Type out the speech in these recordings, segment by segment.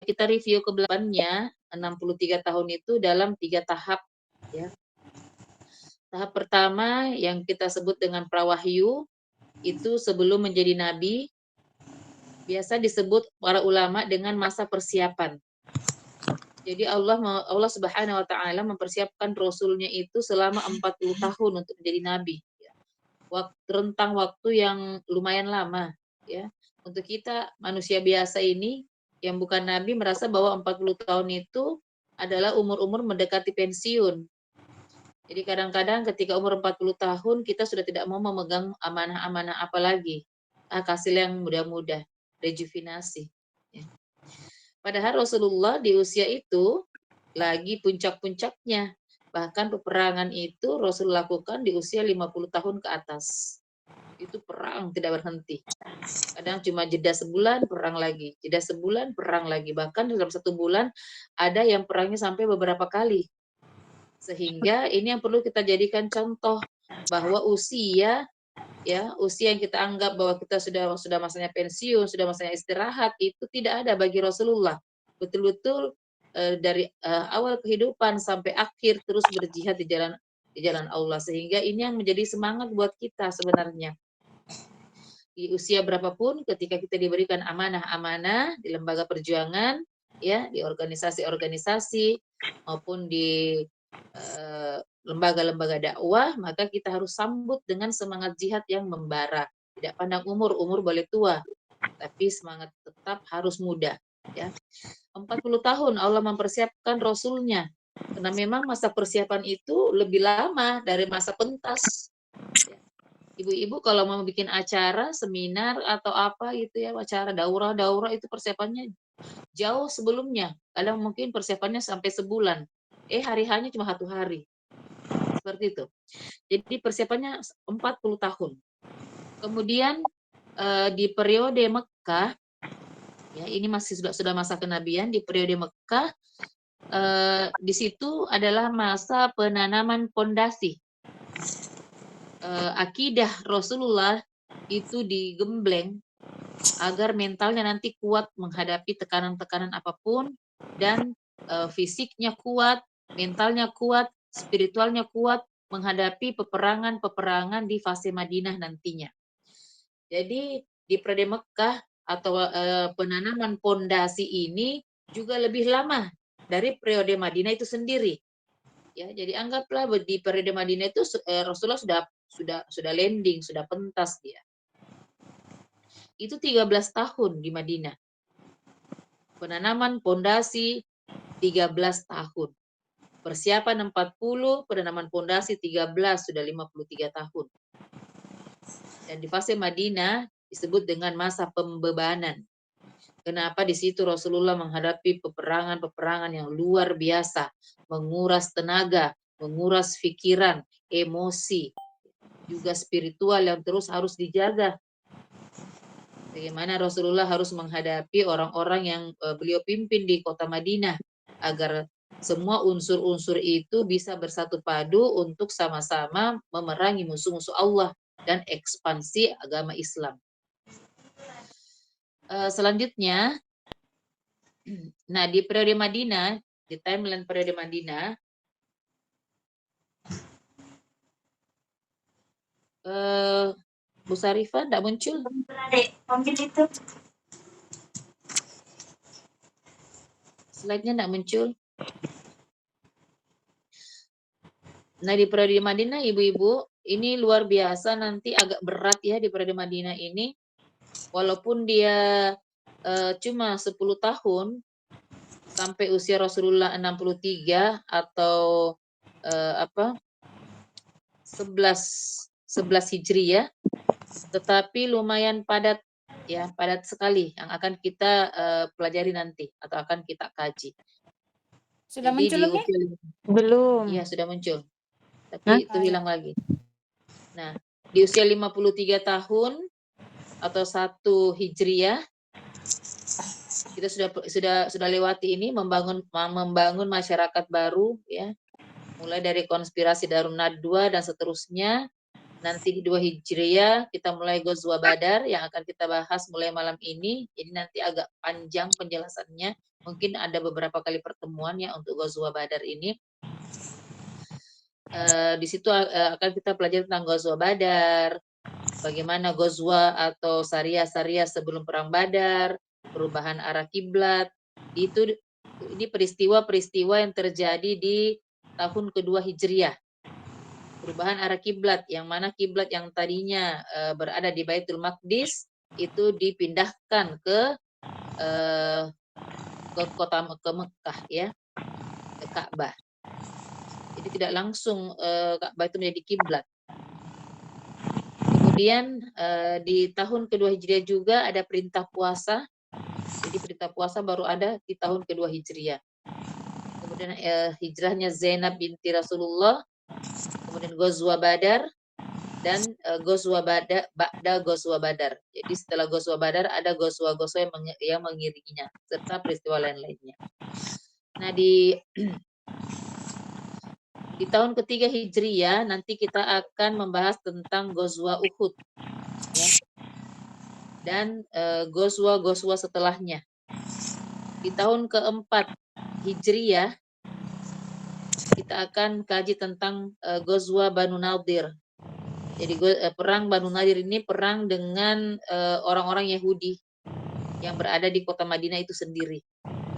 kita review ke belakangnya, 63 tahun itu dalam 3 tahap ya. Tahap pertama yang kita sebut dengan prawahyu, itu sebelum menjadi nabi, biasa disebut para ulama dengan masa persiapan. Jadi Allah Subhanahu wa taala mempersiapkan rasulnya itu selama 40 tahun untuk menjadi nabi ya. Rentang waktu yang lumayan lama ya. Untuk kita manusia biasa ini yang bukan nabi merasa bahwa 40 tahun itu adalah umur-umur mendekati pensiun. Jadi kadang-kadang ketika umur 40 tahun kita sudah tidak mau memegang amanah-amanah apa lagi. Kasih yang mudah-mudah, rejuvenasi ya. Padahal Rasulullah di usia itu lagi puncak-puncaknya. Bahkan peperangan itu Rasul lakukan di usia 50 tahun ke atas. Itu perang tidak berhenti. Kadang cuma jeda sebulan, perang lagi. Jeda sebulan, perang lagi. Bahkan dalam 1 bulan ada yang perangnya sampai beberapa kali. Sehingga ini yang perlu kita jadikan contoh bahwa usia ya, usia yang kita anggap bahwa kita sudah masanya pensiun, sudah masanya istirahat, itu tidak ada bagi Rasulullah. Betul-betul dari awal kehidupan sampai akhir terus berjihad di jalan Allah, sehingga ini yang menjadi semangat buat kita sebenarnya. Di usia berapapun ketika kita diberikan amanah-amanah di lembaga perjuangan ya, di organisasi-organisasi maupun di lembaga-lembaga dakwah, maka kita harus sambut dengan semangat jihad yang membara. Tidak pandang umur, umur boleh tua, tapi semangat tetap harus muda. Ya. 40 tahun Allah mempersiapkan Rasulnya. Karena memang masa persiapan itu lebih lama dari masa pentas. Ya. Ibu-ibu kalau mau bikin acara, seminar, atau apa gitu ya, acara daurah-daurah itu persiapannya jauh sebelumnya. Kadang mungkin persiapannya sampai sebulan. Hari-harinya cuma 1 hari. Seperti itu. Jadi persiapannya 40 tahun. Kemudian di periode Mekah, ya ini masih sudah masa kenabian, di periode Mekah, di situ adalah masa penanaman pondasi. Akidah Rasulullah itu digembleng agar mentalnya nanti kuat menghadapi tekanan-tekanan apapun dan fisiknya kuat, mentalnya kuat, spiritualnya kuat menghadapi peperangan-peperangan di fase Madinah nantinya. Jadi di periode Mekah atau penanaman pondasi ini juga lebih lama dari periode Madinah itu sendiri. Ya, jadi anggaplah di periode Madinah itu Rasulullah sudah landing, sudah pentas dia. Itu 13 tahun di Madinah. Penanaman pondasi 13 tahun. Persiapan 40, penanaman pondasi 13, sudah 53 tahun. Dan di fase Madinah disebut dengan masa pembebanan. Kenapa di situ Rasulullah menghadapi peperangan-peperangan yang luar biasa, menguras tenaga, menguras pikiran, emosi, juga spiritual yang terus harus dijaga. Bagaimana Rasulullah harus menghadapi orang-orang yang beliau pimpin di kota Madinah agar semua unsur-unsur itu bisa bersatu padu untuk sama-sama memerangi musuh-musuh Allah dan ekspansi agama Islam. Selanjutnya, nah di periode Madinah, di timeline periode Madinah, Bu Sarifah tidak muncul. Slide-nya tidak muncul. Nah di periode Madinah, ibu-ibu, ini luar biasa, nanti agak berat ya di periode Madinah ini. Walaupun dia cuma 10 tahun sampai usia Rasulullah 63 atau 11 Hijriah, tetapi lumayan padat ya, padat sekali yang akan kita pelajari nanti atau akan kita kaji. Sudah Jadi muncul di belum? usia Belum. Iya, sudah muncul. Tapi itu hilang lagi. Nah, di usia 53 tahun atau 1 Hijriah kita sudah lewati ini, membangun masyarakat baru ya. Mulai dari konspirasi Darun Nadwa dan seterusnya, nanti di 2 Hijriah kita mulai Ghazwa Badar yang akan kita bahas mulai malam ini. Jadi nanti agak panjang penjelasannya. Mungkin ada beberapa kali pertemuan ya untuk Ghazwa Badar ini. Di situ akan kita pelajari tentang Ghazwa Badar, bagaimana Ghazwa atau Sariyah-Sariyah sebelum perang Badar, perubahan arah kiblat. Ini peristiwa-peristiwa yang terjadi di tahun kedua Hijriah. Perubahan arah kiblat, yang mana kiblat yang tadinya berada di Baitul Maqdis itu dipindahkan ke kota Mekah ya, ke Ka'bah. Jadi tidak langsung Ka'bah itu menjadi kiblat. Kemudian di tahun kedua Hijriah juga ada perintah puasa. Jadi perintah puasa baru ada di tahun kedua Hijriah. Kemudian hijrahnya Zainab binti Rasulullah, kemudian Ghazwa Badar, dan Ghazwa Badar, Ba'da Ghazwa Badar. Jadi setelah Ghazwa Badar ada Ghazwa-Ghazwa yang mengiringinya, serta peristiwa lain-lainnya. Nah, di tahun ketiga Hijriah nanti kita akan membahas tentang Ghazwa Uhud ya. Dan Ghazwa-Ghazwa setelahnya. Di tahun keempat Hijriah kita akan kaji tentang Ghazwa Banu Nadir. Jadi perang Banu Nadir ini perang dengan orang-orang Yahudi yang berada di kota Madinah itu sendiri.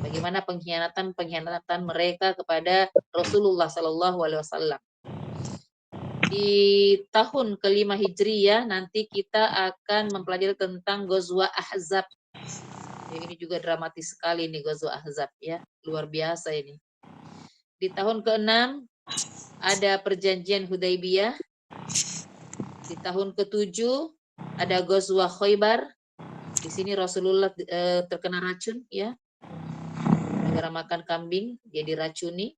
Bagaimana pengkhianatan mereka kepada Rasulullah Shallallahu Alaihi Wasallam. Di tahun kelima Hijriah nanti kita akan mempelajari tentang Ghazwa Ahzab. Ya, ini juga dramatis sekali nih Ghazwa Ahzab ya, luar biasa ini. Di tahun ke-6 ada perjanjian Hudaybiyah. Di tahun ke-7 ada Ghazwa Khaybar. Di sini Rasulullah terkena racun ya. Gara-gara makan kambing dia diracuni.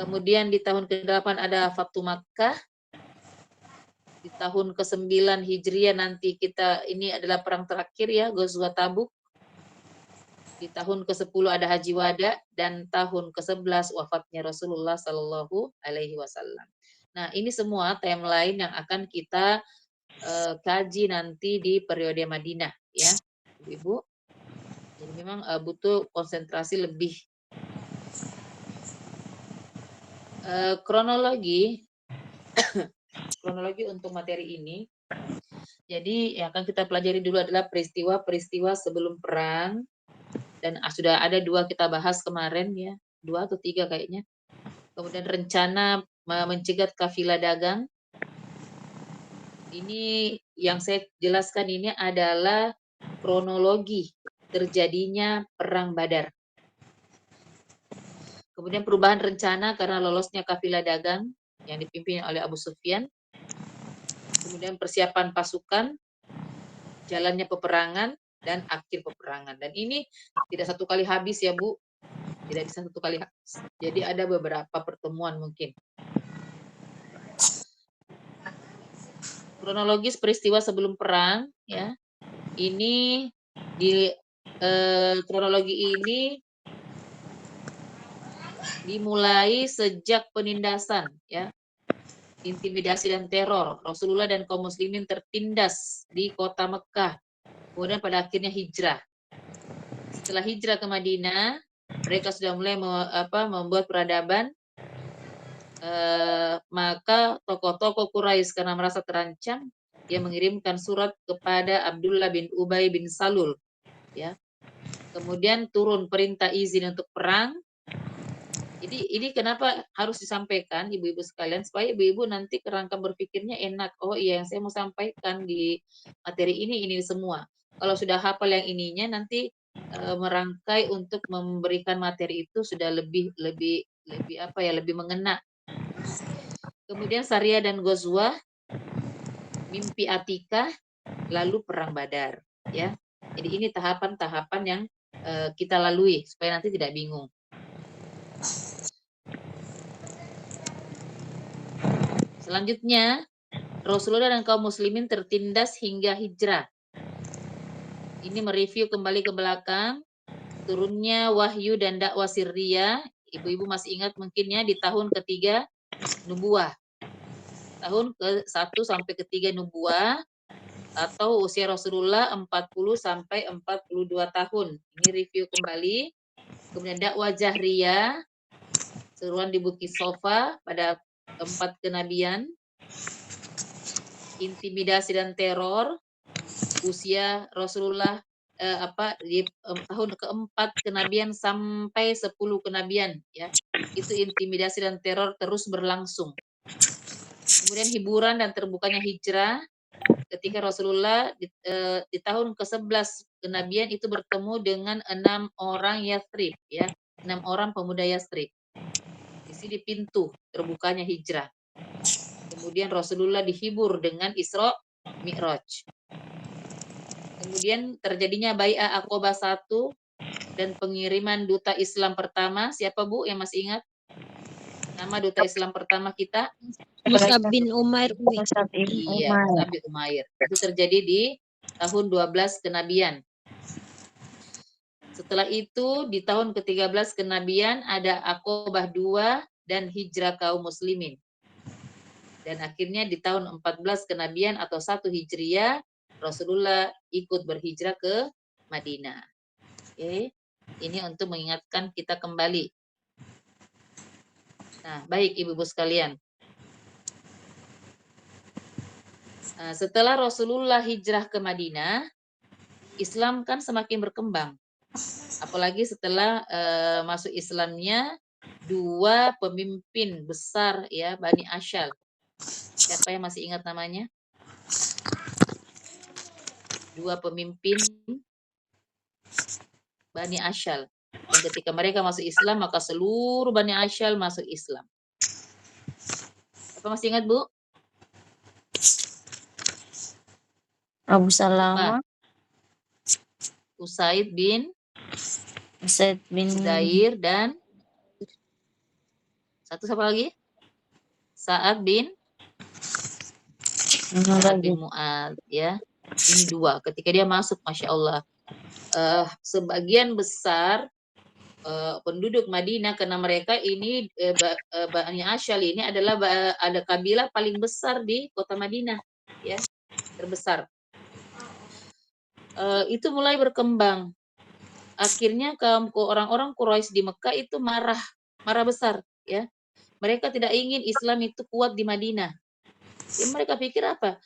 Kemudian di tahun ke-8 ada Fatu Makkah. Di tahun ke-9 Hijriah nanti ini adalah perang terakhir ya, Ghazwa Tabuk. Di tahun ke-10 ada Haji Wada, dan tahun ke-11 wafatnya Rasulullah Shallallahu Alaihi Wasallam. Nah, ini semua timeline yang akan kita kaji nanti di periode Madinah ya, Ibu. Jadi memang butuh konsentrasi lebih. Kronologi untuk materi ini. Jadi yang akan kita pelajari dulu adalah peristiwa-peristiwa sebelum perang, dan sudah ada 2 kita bahas kemarin ya, 2 atau 3 kayaknya. Kemudian rencana mencegat kafilah dagang. Ini yang saya jelaskan ini adalah kronologi terjadinya perang Badar. Kemudian perubahan rencana karena lolosnya kafilah dagang yang dipimpin oleh Abu Sufyan. Kemudian persiapan pasukan, jalannya peperangan, dan akhir peperangan. Dan ini tidak satu kali habis ya Bu, tidak bisa satu kali habis. Jadi ada beberapa pertemuan mungkin. Kronologis peristiwa sebelum perang ya. Ini di kronologi ini dimulai sejak penindasan ya. Intimidasi dan teror. Rasulullah dan kaum muslimin tertindas di kota Mekah. Kemudian pada akhirnya hijrah. Setelah hijrah ke Madinah, mereka sudah mulai membuat peradaban. Maka tokoh-tokoh Quraisy karena merasa terancam, dia mengirimkan surat kepada Abdullah bin Ubay bin Salul ya. Kemudian turun perintah izin untuk perang. Jadi ini kenapa harus disampaikan ibu-ibu sekalian, supaya ibu-ibu nanti kerangka berpikirnya enak. Oh iya, yang saya mau sampaikan di materi ini semua. Kalau sudah hafal yang ininya, nanti merangkai untuk memberikan materi itu sudah lebih mengena. Kemudian Sariyah dan Ghazwa, mimpi Atikah, lalu perang Badar ya. Jadi ini tahapan-tahapan yang kita lalui supaya nanti tidak bingung. Selanjutnya, Rasulullah dan kaum muslimin tertindas hingga hijrah. Ini mereview kembali ke belakang, turunnya wahyu dan dakwah sirriyah. Ibu-ibu masih ingat mungkinnya di tahun ketiga nubuah. tahun ke-1 sampai ke-3 nubuah, atau usia Rasulullah 40 sampai 42 tahun. Ini review kembali. Kemudian dakwah jahriyah, seruan di Bukit Sofa pada 4 kenabian, intimidasi dan teror, usia Rasulullah di tahun keempat kenabian sampai 10 kenabian, ya. Itu intimidasi dan teror terus berlangsung. Kemudian hiburan dan terbukanya hijrah, ketika Rasulullah di tahun ke-11 kenabian itu bertemu dengan 6 orang Yathrib, ya, 6 orang pemuda Yathrib. Di sini pintu terbukanya hijrah. Kemudian Rasulullah dihibur dengan Isra Mi'raj. Kemudian terjadinya Bai'ah Aqabah 1 dan pengiriman duta Islam pertama. Siapa Bu yang masih ingat? Nama duta Islam pertama kita? Mus'ab bin Umair. Iya, Mus'ab bin Umair. Itu terjadi di tahun 12 kenabian. Setelah itu di tahun ke-13 kenabian ada Aqabah 2 dan hijrah kaum muslimin. Dan akhirnya di tahun 14 kenabian atau 1 Hijriah, Rasulullah ikut berhijrah ke Madinah. Oke. Ini untuk mengingatkan kita kembali. Nah, baik Ibu-ibu sekalian. Nah, setelah Rasulullah hijrah ke Madinah, Islam kan semakin berkembang. Apalagi setelah masuk Islamnya 2 pemimpin besar, ya, Bani Asyal. Siapa yang masih ingat namanya? 2 pemimpin Bani Asyal. Dan ketika mereka masuk Islam, maka seluruh Bani Asyal masuk Islam. Apa masih ingat, Bu? Abu Salama, Usaid bin Zaid bin Zudair, dan satu siapa lagi? Sa'ad bin Mu'ad, ya. Ini 2. Ketika dia masuk, Masya Allah, sebagian besar penduduk Madinah, karena mereka ini Bani Asyal ini adalah ada kabilah paling besar di kota Madinah, ya, terbesar. Itu mulai berkembang. Akhirnya orang-orang Quraisy di Mekah itu marah besar, ya. Mereka tidak ingin Islam itu kuat di Madinah. Ya, mereka pikir apa?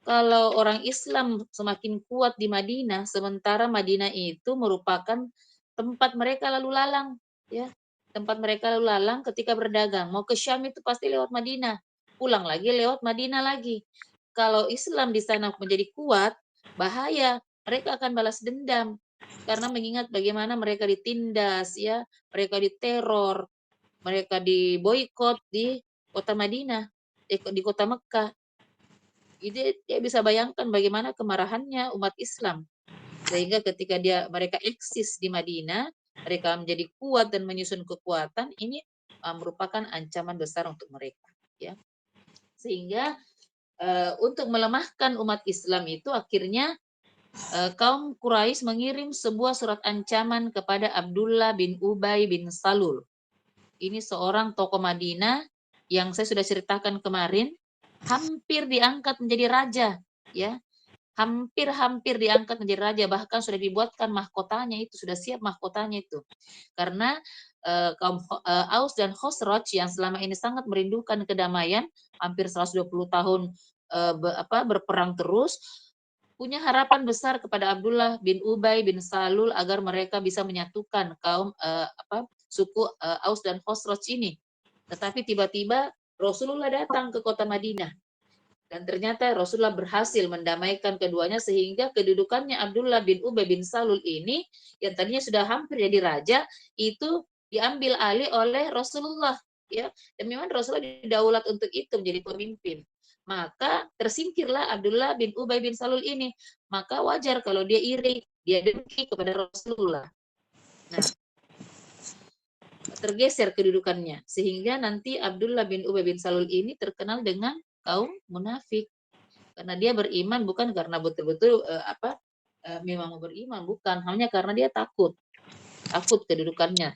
Kalau orang Islam semakin kuat di Madinah, sementara Madinah itu merupakan tempat mereka lalu lalang, ya. Tempat mereka lalu lalang ketika berdagang. Mau ke Syam itu pasti lewat Madinah. Pulang lagi lewat Madinah lagi. Kalau Islam di sana menjadi kuat, bahaya. Mereka akan balas dendam. Karena mengingat bagaimana mereka ditindas, ya, mereka diteror, mereka diboikot di kota Madinah, di kota Mekah. Jadi dia bisa bayangkan bagaimana kemarahannya umat Islam. Sehingga ketika mereka eksis di Madinah, mereka menjadi kuat dan menyusun kekuatan, ini merupakan ancaman besar untuk mereka, ya. Sehingga untuk melemahkan umat Islam itu akhirnya kaum Quraisy mengirim sebuah surat ancaman kepada Abdullah bin Ubay bin Salul. Ini seorang tokoh Madinah yang saya sudah ceritakan kemarin, hampir diangkat menjadi raja, ya. Hampir diangkat menjadi raja, bahkan sudah dibuatkan mahkotanya, itu sudah siap mahkotanya itu. Karena kaum Aus dan Khosraj yang selama ini sangat merindukan kedamaian, hampir 120 tahun berperang terus, punya harapan besar kepada Abdullah bin Ubay bin Salul agar mereka bisa menyatukan kaum suku Aus dan Khosraj ini. Tetapi tiba-tiba Rasulullah datang ke kota Madinah. Dan ternyata Rasulullah berhasil mendamaikan keduanya sehingga kedudukannya Abdullah bin Ubay bin Salul ini yang tadinya sudah hampir jadi raja itu diambil alih oleh Rasulullah, ya. Dan memang Rasulullah didaulat untuk itu menjadi pemimpin. Maka tersingkirlah Abdullah bin Ubay bin Salul ini. Maka wajar kalau dia iri, dia dengki kepada Rasulullah. Nah, tergeser kedudukannya sehingga nanti Abdullah bin Ubay bin Salul ini terkenal dengan kaum munafik. Karena dia beriman bukan karena betul-betul memang beriman, bukan, hanya karena dia takut kedudukannya,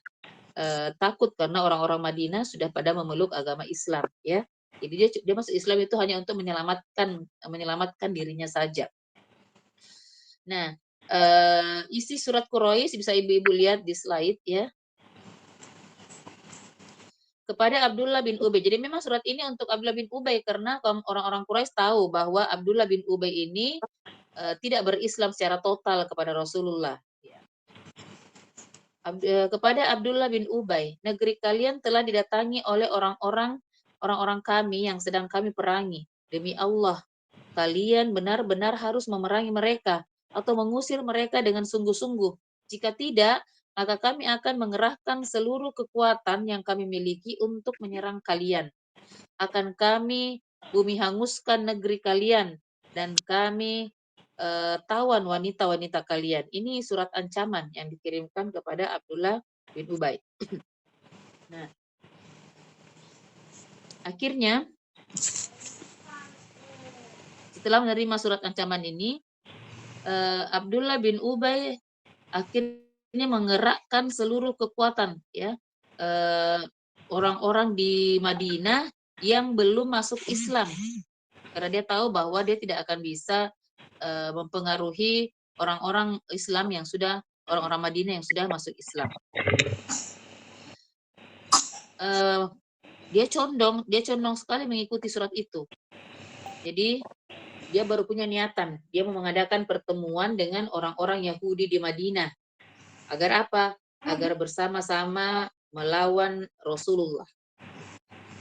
takut karena orang-orang Madinah sudah pada memeluk agama Islam, ya. Jadi dia masuk Islam itu hanya untuk menyelamatkan dirinya saja. Nah, isi surat Quraisy bisa ibu-ibu lihat di slide ya. Kepada Abdullah bin Ubay. Jadi memang surat ini untuk Abdullah bin Ubay karena orang-orang Quraisy tahu bahwa Abdullah bin Ubay ini tidak berislam secara total kepada Rasulullah. Kepada Abdullah bin Ubay, negeri kalian telah didatangi oleh orang-orang kami yang sedang kami perangi. Demi Allah, kalian benar-benar harus memerangi mereka atau mengusir mereka dengan sungguh-sungguh. Jika tidak, maka kami akan mengerahkan seluruh kekuatan yang kami miliki untuk menyerang kalian. Akan kami bumi hanguskan negeri kalian dan kami tawan wanita-wanita kalian. Ini surat ancaman yang dikirimkan kepada Abdullah bin Ubay. Nah, akhirnya setelah menerima surat ancaman ini, Abdullah bin Ubay akhirnya mengerahkan seluruh kekuatan ya orang-orang di Madinah yang belum masuk Islam karena dia tahu bahwa dia tidak akan bisa mempengaruhi orang-orang Islam yang sudah orang-orang Madinah yang sudah masuk Islam. Dia condong sekali mengikuti surat itu. Jadi dia baru punya niatan, dia mau mengadakan pertemuan dengan orang-orang Yahudi di Madinah. Agar apa? Agar bersama-sama melawan Rasulullah.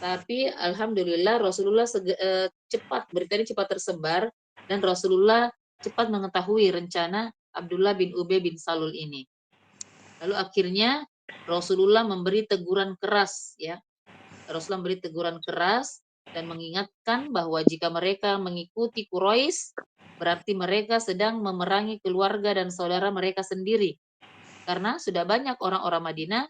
Tapi alhamdulillah Rasulullah cepat, berita ini cepat tersebar dan Rasulullah cepat mengetahui rencana Abdullah bin Ubay bin Salul ini. Lalu akhirnya Rasulullah memberi teguran keras ya. Rasulullah memberi teguran keras dan mengingatkan bahwa jika mereka mengikuti Quraisy berarti mereka sedang memerangi keluarga dan saudara mereka sendiri. Karena sudah banyak orang-orang Madinah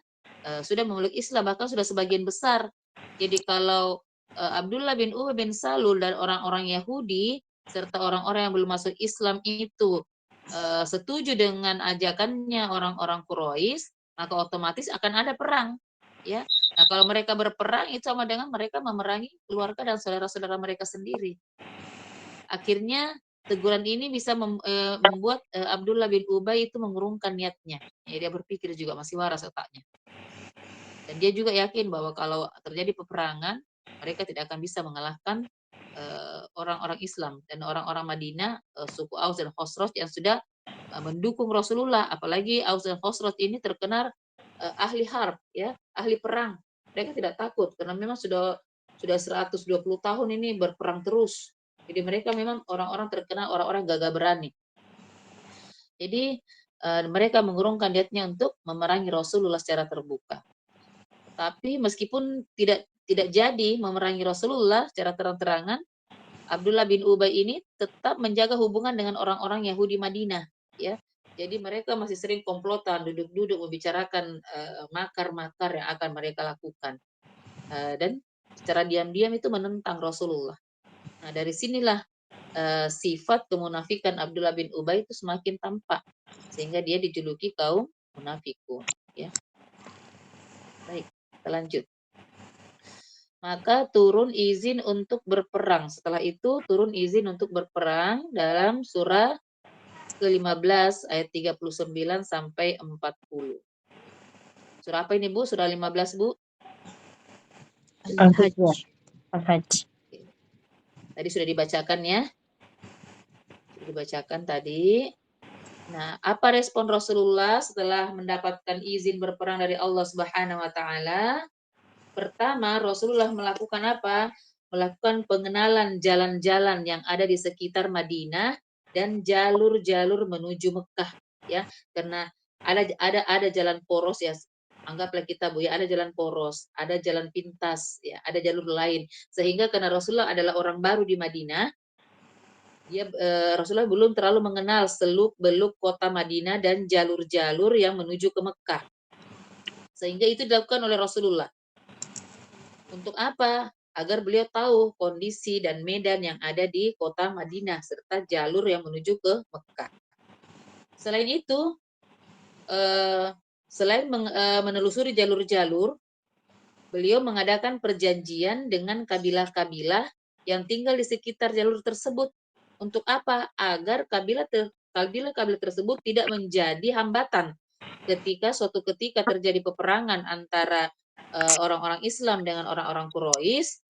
sudah memeluk Islam, bahkan sudah sebagian besar. Jadi kalau Abdullah bin Ubay bin Salul dan orang-orang Yahudi serta orang-orang yang belum masuk Islam itu setuju dengan ajakannya orang-orang Quraisy, maka otomatis akan ada perang. Ya, nah kalau mereka berperang itu sama dengan mereka memerangi keluarga dan saudara-saudara mereka sendiri. Akhirnya teguran ini bisa membuat Abdullah bin Ubay itu mengurungkan niatnya. Ya, dia berpikir juga masih waras otaknya. Dan dia juga yakin bahwa kalau terjadi peperangan, mereka tidak akan bisa mengalahkan orang-orang Islam dan orang-orang Madinah, suku Aus dan Khosroj yang sudah mendukung Rasulullah. Apalagi Aus dan Khosroj ini terkenal ahli harb, ya, ahli perang. Mereka tidak takut karena memang sudah 120 tahun ini berperang terus. Jadi mereka memang orang-orang terkenal, orang-orang gagah berani. Jadi mereka mengurungkan niatnya untuk memerangi Rasulullah secara terbuka. Tapi meskipun tidak jadi memerangi Rasulullah secara terang-terangan, Abdullah bin Ubay ini tetap menjaga hubungan dengan orang-orang Yahudi Madinah, ya. Jadi mereka masih sering komplotan, duduk-duduk membicarakan makar-makar yang akan mereka lakukan. Dan secara diam-diam itu menentang Rasulullah. Nah, dari sinilah sifat kemunafikan Abdullah bin Ubay itu semakin tampak sehingga dia dijuluki kaum munafikun, ya. Baik, kita lanjut. Maka turun izin untuk berperang. Setelah itu turun izin untuk berperang dalam surah ke-15 ayat 39 sampai 40. Surah apa ini, Bu? Surah 15, Bu? Al-Hajj. Al-Hajj. Tadi sudah dibacakan ya. Sudah dibacakan tadi. Nah, apa respon Rasulullah setelah mendapatkan izin berperang dari Allah Subhanahu wa taala? Pertama, Rasulullah melakukan apa? Melakukan pengenalan jalan-jalan yang ada di sekitar Madinah dan jalur-jalur menuju Mekah, ya. Karena ada jalan poros ya. Anggaplah kita Bu ya, ada jalan poros, ada jalan pintas, ya, ada jalur lain. Sehingga karena Rasulullah adalah orang baru di Madinah, Rasulullah belum terlalu mengenal seluk-beluk kota Madinah dan jalur-jalur yang menuju ke Mekah. Sehingga itu dilakukan oleh Rasulullah. Untuk apa? Agar beliau tahu kondisi dan medan yang ada di kota Madinah serta jalur yang menuju ke Mekah. Selain itu, selain menelusuri jalur-jalur, beliau mengadakan perjanjian dengan kabilah-kabilah yang tinggal di sekitar jalur tersebut. Untuk apa? Agar kabilah-kabilah tersebut tidak menjadi hambatan ketika suatu ketika terjadi peperangan antara orang-orang Islam dengan orang-orang Quraisy,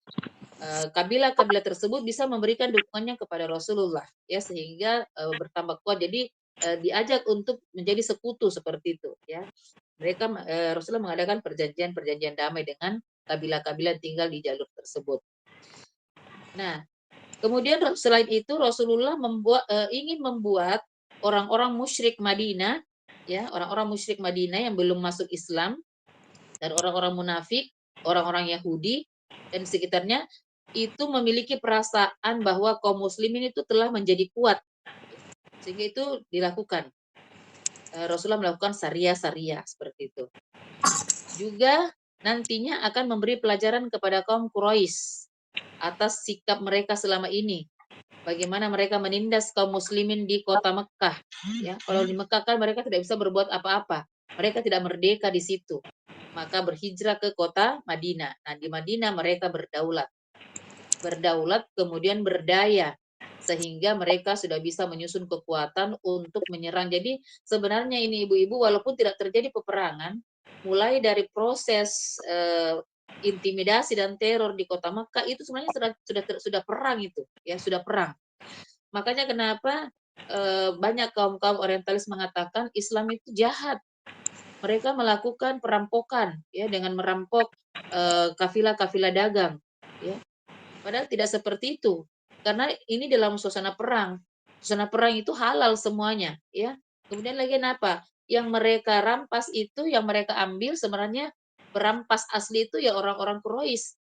kabilah-kabilah tersebut bisa memberikan dukungannya kepada Rasulullah, ya, sehingga bertambah kuat. Jadi diajak untuk menjadi sekutu seperti itu, ya. Rasulullah mengadakan perjanjian-perjanjian damai dengan kabilah-kabilah yang tinggal di jalur tersebut. Nah, kemudian selain itu Rasulullah ingin membuat orang-orang musyrik Madinah, ya, orang-orang musyrik Madinah yang belum masuk Islam dan orang-orang munafik, orang-orang Yahudi dan sekitarnya itu memiliki perasaan bahwa kaum muslimin itu telah menjadi kuat. Sehingga itu dilakukan. Rasulullah melakukan syariah seperti itu. Juga nantinya akan memberi pelajaran kepada kaum Quraisy atas sikap mereka selama ini. Bagaimana mereka menindas kaum muslimin di kota Mekah. Ya, kalau di Mekah kan mereka tidak bisa berbuat apa-apa. Mereka tidak merdeka di situ. Maka berhijrah ke kota Madinah. Nah, di Madinah mereka berdaulat. Berdaulat kemudian berdaya. Sehingga mereka sudah bisa menyusun kekuatan untuk menyerang. Jadi sebenarnya ini ibu-ibu walaupun tidak terjadi peperangan, mulai dari proses intimidasi dan teror di kota Makkah itu sebenarnya sudah perang itu, ya, sudah perang. Makanya kenapa banyak kaum-kaum orientalis mengatakan Islam itu jahat. Mereka melakukan perampokan, ya, dengan merampok kafilah-kafilah dagang, ya. Padahal tidak seperti itu. Karena ini dalam suasana perang. Suasana perang itu halal semuanya, ya. Kemudian lagi apa? Yang mereka rampas itu, yang mereka ambil sebenarnya perampas asli itu ya orang-orang Quraisy.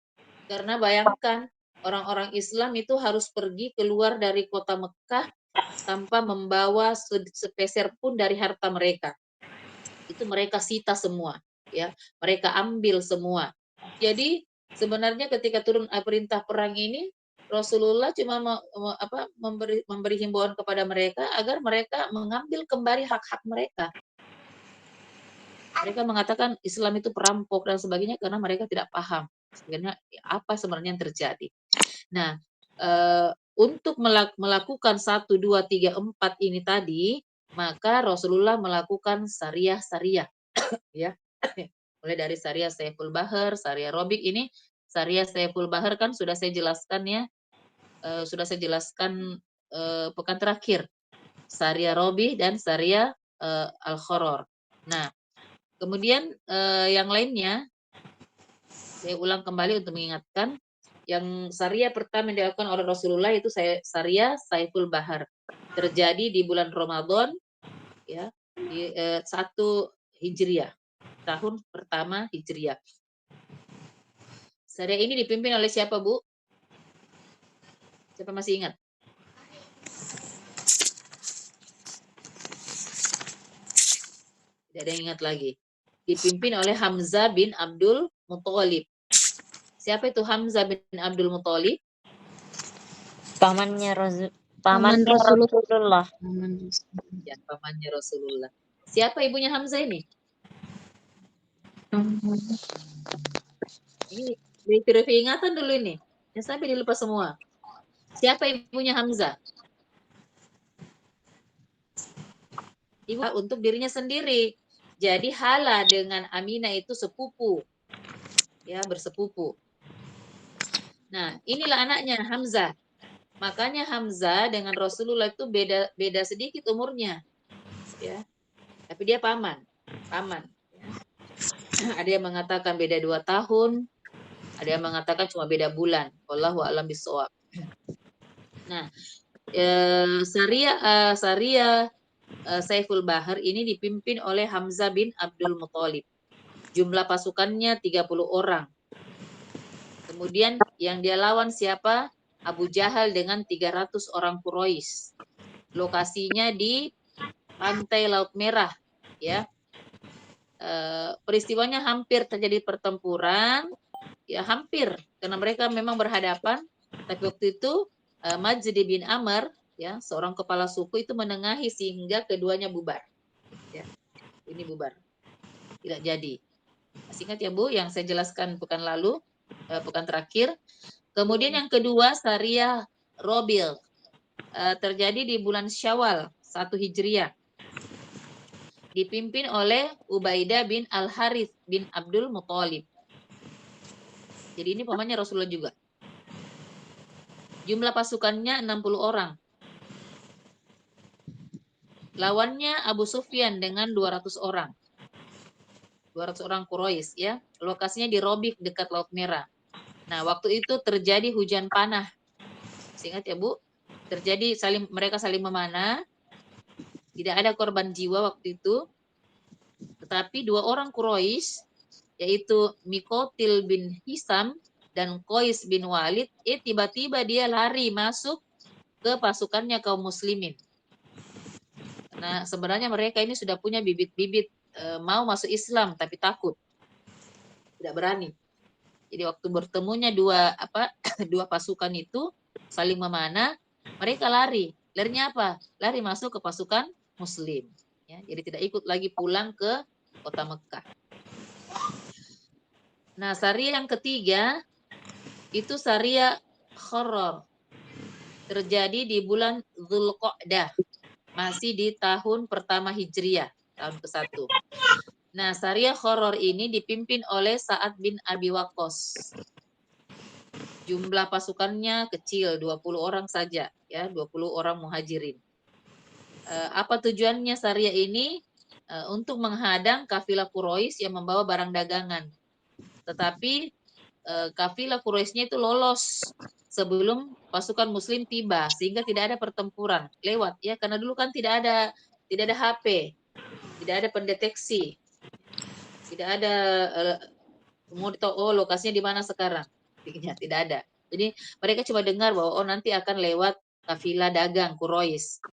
Karena bayangkan orang-orang Islam itu harus pergi keluar dari kota Mekah tanpa membawa sepeser pun dari harta mereka. Itu mereka sita semua, ya. Mereka ambil semua. Jadi sebenarnya ketika turun perintah perang ini Rasulullah cuma memberi himbauan kepada mereka agar mereka mengambil kembali hak-hak mereka. Mereka mengatakan Islam itu perampok dan sebagainya karena mereka tidak paham sebenarnya apa sebenarnya yang terjadi. Nah, untuk melakukan 1, 2, 3, 4 ini tadi, maka Rasulullah melakukan syariah, ya. Mulai dari syariah Saiful Bahar, syariah Robik ini, syariah Saiful Bahar kan sudah saya jelaskan, ya, pekan terakhir. Syariah Robi dan syariah Al-Khoror. Nah, kemudian yang lainnya saya ulang kembali untuk mengingatkan, yang syariah pertama yang dilakukan oleh Rasulullah itu syariah Saiful Bahar. Terjadi di bulan Ramadan, ya, di 1 Hijriah, tahun pertama Hijriah. Syariah ini dipimpin oleh siapa, Bu? Siapa masih ingat? Tidak ada yang ingat lagi. Dipimpin oleh Hamzah bin Abdul Muthalib. Siapa itu Hamzah bin Abdul Muthalib? Pamannya Paman Rasulullah. Rasulullah. Ya, pamannya Rasulullah. Siapa ibunya Hamzah ini? Ini review ingatan dulu ini. Yang sampai dilupa semua. Siapa ibunya Hamzah? Ibu untuk dirinya sendiri. Jadi Hala dengan Aminah itu sepupu. Ya, bersepupu. Nah, inilah anaknya Hamzah. Makanya Hamzah dengan Rasulullah itu beda sedikit umurnya. Ya. Tapi dia paman. Ya. Ada yang mengatakan beda 2 tahun, ada yang mengatakan cuma beda bulan. Wallahu a'lam bishawab. Nah, Syariah Saiful Bahar ini dipimpin oleh Hamzah bin Abdul Muthalib. Jumlah pasukannya 30 orang. Kemudian yang dia lawan siapa? Abu Jahal dengan 300 orang Quraisy. Lokasinya di pantai Laut Merah, ya. Peristiwanya hampir terjadi pertempuran, ya, hampir karena mereka memang berhadapan, tapi waktu itu Majd bin Amr, ya, seorang kepala suku itu menengahi sehingga keduanya bubar. Ya. Ini bubar. Tidak jadi. Masih ingat ya Bu, yang saya jelaskan pekan lalu, pekan terakhir. Kemudian yang kedua, Sariyah Robil. Terjadi di bulan Syawal 1 Hijriah. Dipimpin oleh Ubaidah bin Al-Harith bin Abdul Muthalib. Jadi ini pamannya Rasulullah juga. Jumlah pasukannya 60 orang. Lawannya Abu Sufyan dengan 200 orang. 200 orang Quraisy ya. Lokasinya di Robik dekat Laut Merah. Nah, waktu itu terjadi hujan panah. Ingat ya, Bu? Terjadi mereka saling memanah. Tidak ada korban jiwa waktu itu. Tetapi 2 orang Quraisy yaitu Mikotil bin Hisam dan Qais bin Walid, tiba-tiba dia lari masuk ke pasukannya kaum muslimin. Nah, sebenarnya mereka ini sudah punya bibit-bibit mau masuk Islam tapi takut. Tidak berani. Jadi waktu bertemunya dua pasukan itu saling memanah, mereka lari. Larinya apa? Lari masuk ke pasukan muslim. Ya, jadi tidak ikut lagi pulang ke kota Mekah. Nah, syariah yang ketiga itu syariah Khoror. Terjadi di bulan Dzulqa'dah. Masih di tahun pertama Hijriah, tahun ke-1. Nah, syariah Khoror ini dipimpin oleh Sa'ad bin Abi Waqqas. Jumlah pasukannya kecil, 20 orang saja, ya, 20 orang muhajirin. Apa tujuannya syariah ini? Untuk menghadang kafilah Quraisy yang membawa barang dagangan. Tetapi kafilah Quraisynya itu lolos sebelum pasukan muslim tiba, sehingga tidak ada pertempuran lewat ya, karena dulu kan tidak ada HP, tidak ada pendeteksi, tidak ada mau tahu lokasinya di mana sekarang, tidak ada. Jadi mereka cuma dengar bahwa nanti akan lewat kafilah dagang Quraisy,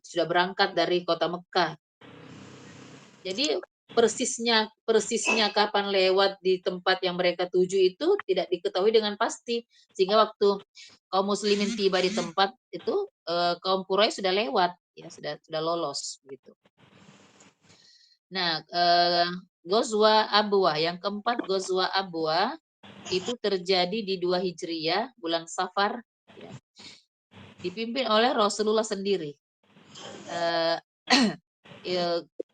sudah berangkat dari kota Mekah. Jadi persisnya kapan lewat di tempat yang mereka tuju itu tidak diketahui dengan pasti, sehingga waktu kaum muslimin tiba di tempat itu kaum Quraisy sudah lewat, ya sudah lolos gitu. Nah, Ghazwa Abwa yang keempat, Ghazwa Abwa itu terjadi di 2 Hijriah bulan Safar, ya, dipimpin oleh Rasulullah sendiri.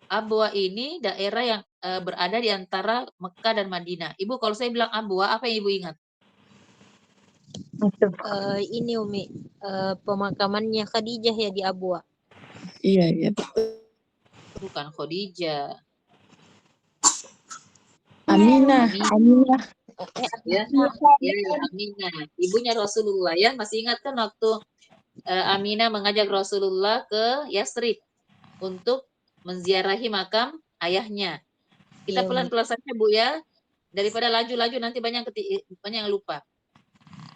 Abwa ini daerah yang berada di antara Mekah dan Madinah. Ibu, kalau saya bilang Abwa, apa yang Ibu ingat? Ini Umi, pemakamannya Khadijah ya di Abwa. Iya, iya. Bukan Khadijah. Aminah. Aminah. Ya, Aminah. Ibunya Rasulullah ya. Masih ingat kan waktu Aminah mengajak Rasulullah ke Yasrib untuk menziarahi makam ayahnya. Kita Iya, Umi. pelan-pelan saja Bu ya. Daripada laju-laju nanti banyak yang lupa.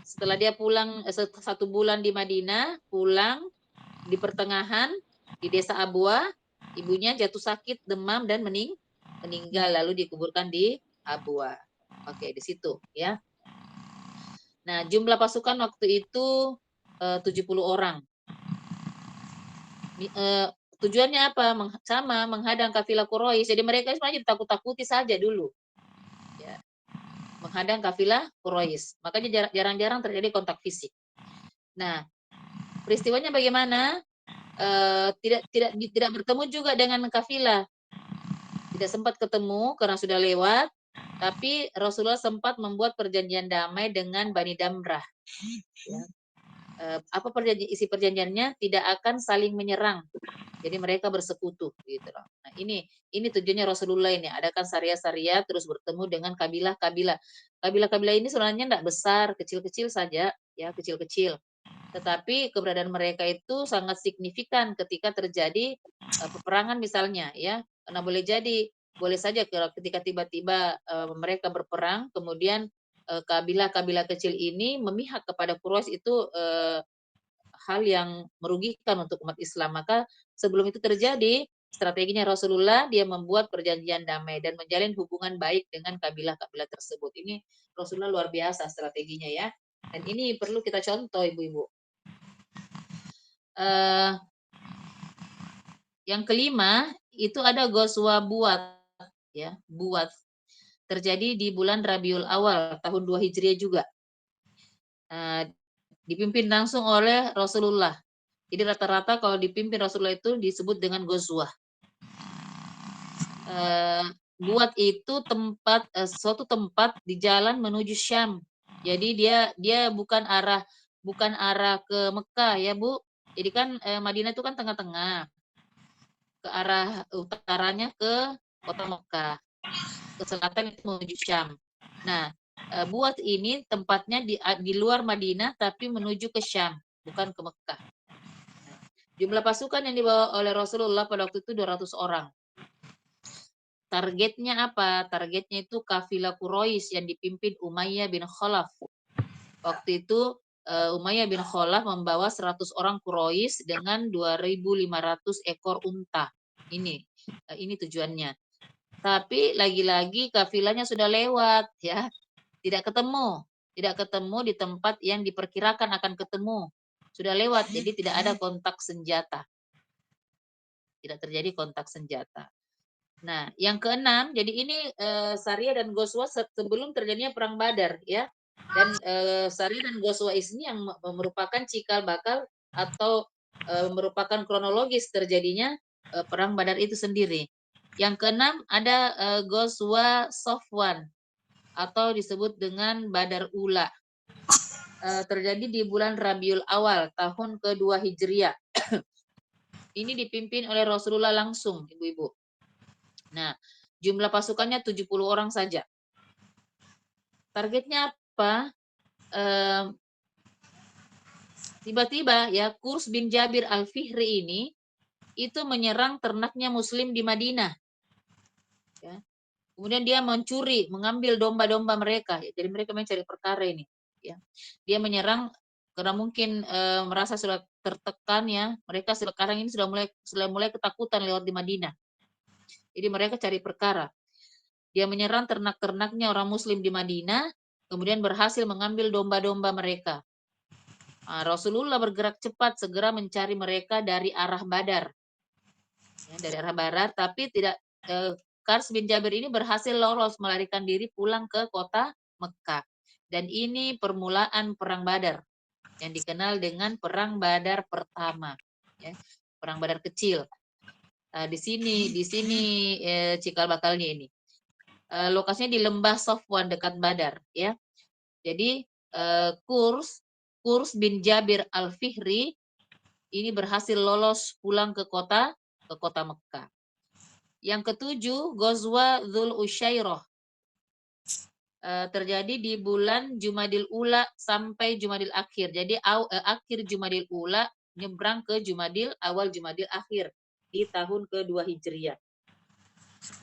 Setelah dia pulang 1 bulan di Madinah, pulang di pertengahan di desa Abwa, ibunya jatuh sakit, demam dan meninggal, lalu dikuburkan di Abwa. Oke, di situ ya. Nah, jumlah pasukan waktu itu 70 orang. Tujuannya apa? Sama, menghadang kafilah Quraisy. Jadi mereka sebenarnya takut-takuti saja dulu. Ya. Menghadang kafilah Quraisy. Makanya jarang-jarang terjadi kontak fisik. Nah, peristiwanya bagaimana? Tidak bertemu juga dengan kafilah. Tidak sempat ketemu karena sudah lewat, tapi Rasulullah sempat membuat perjanjian damai dengan Bani Damrah. Ya. Apa isi perjanjiannya? Tidak akan saling menyerang. Jadi mereka bersekutu gitu loh. Nah, ini tujuannya Rasulullah ini, adakan syariah-syariah terus bertemu dengan kabilah-kabilah. Kabilah-kabilah ini sebenarnya tidak besar, kecil-kecil saja, ya, kecil-kecil. Tetapi keberadaan mereka itu sangat signifikan ketika terjadi peperangan misalnya, ya. Karena boleh saja ketika tiba-tiba mereka berperang, kemudian kabilah-kabilah kecil ini memihak kepada Quraisy, itu hal yang merugikan untuk umat Islam. Maka sebelum itu terjadi, strateginya Rasulullah, dia membuat perjanjian damai dan menjalin hubungan baik dengan kabilah-kabilah tersebut. Ini Rasulullah luar biasa strateginya ya. Dan ini perlu kita contoh ibu-ibu. Yang kelima itu ada Ghazwa Buat. ya, Buat terjadi di bulan Rabiul Awal tahun 2 Hijriah juga. Dipimpin langsung oleh Rasulullah. Jadi rata-rata kalau dipimpin Rasulullah itu disebut dengan Ghazwah. Buat itu suatu tempat di jalan menuju Syam. Jadi dia bukan arah ke Mekah ya Bu. Jadi kan Madinah itu kan tengah-tengah, ke arah utaranya ke kota Mekah, ke selatan itu menuju Syam. Nah, Buat ini tempatnya di luar Madinah tapi menuju ke Syam, bukan ke Mekah. Nah, jumlah pasukan yang dibawa oleh Rasulullah pada waktu itu 200 orang. Targetnya apa? Targetnya itu kafilah Quraisy yang dipimpin Umayyah bin Khalaf. Waktu itu Umayyah bin Khalaf membawa 100 orang Quraisy dengan 2.500 ekor unta. Ini tujuannya. Tapi lagi-lagi kafilahnya sudah lewat ya. Tidak ketemu di tempat yang diperkirakan akan ketemu. Sudah lewat, jadi tidak ada kontak senjata. Tidak terjadi kontak senjata. Nah, yang keenam, jadi ini Sariyah dan Ghazwah sebelum terjadinya perang Badar ya. Dan Sariyah dan Ghazwah ini yang merupakan cikal bakal atau merupakan kronologis terjadinya perang Badar itu sendiri. Yang keenam ada Ghazwah Safwan atau disebut dengan Badar Ula. Terjadi di bulan Rabiul Awal tahun kedua Hijriah. Ini dipimpin oleh Rasulullah langsung, Ibu-ibu. Nah, jumlah pasukannya 70 orang saja. Targetnya apa? Tiba-tiba ya Qurs bin Jabir Al-Fihri ini itu menyerang ternaknya Muslim di Madinah. Ya. Kemudian dia mengambil domba-domba mereka. Jadi mereka mencari perkara ini. Ya. Dia menyerang karena mungkin merasa sudah tertekan ya. Mereka sekarang ini sudah mulai ketakutan lewat di Madinah. Jadi mereka cari perkara. Dia menyerang ternak-ternaknya orang Muslim di Madinah, kemudian berhasil mengambil domba-domba mereka. Rasulullah bergerak cepat segera mencari mereka dari arah Badar. Ya, dari arah Barat, tapi tidak Qurs bin Jabir ini berhasil lolos melarikan diri pulang ke kota Mekah. Dan ini permulaan perang Badar yang dikenal dengan perang Badar pertama. Ya, perang Badar kecil. Di sini cikal bakalnya ini. Lokasinya di lembah Safwan dekat Badar ya. Jadi Qurs bin Jabir Al-Fihri ini berhasil lolos pulang ke kota Mekah. Yang ketujuh, Ghazwa Dzul Usyairah. Terjadi di bulan Jumadil Ula sampai Jumadil Akhir. Jadi akhir Jumadil Ula nyebrang ke awal Jumadil Akhir di tahun kedua Hijriah.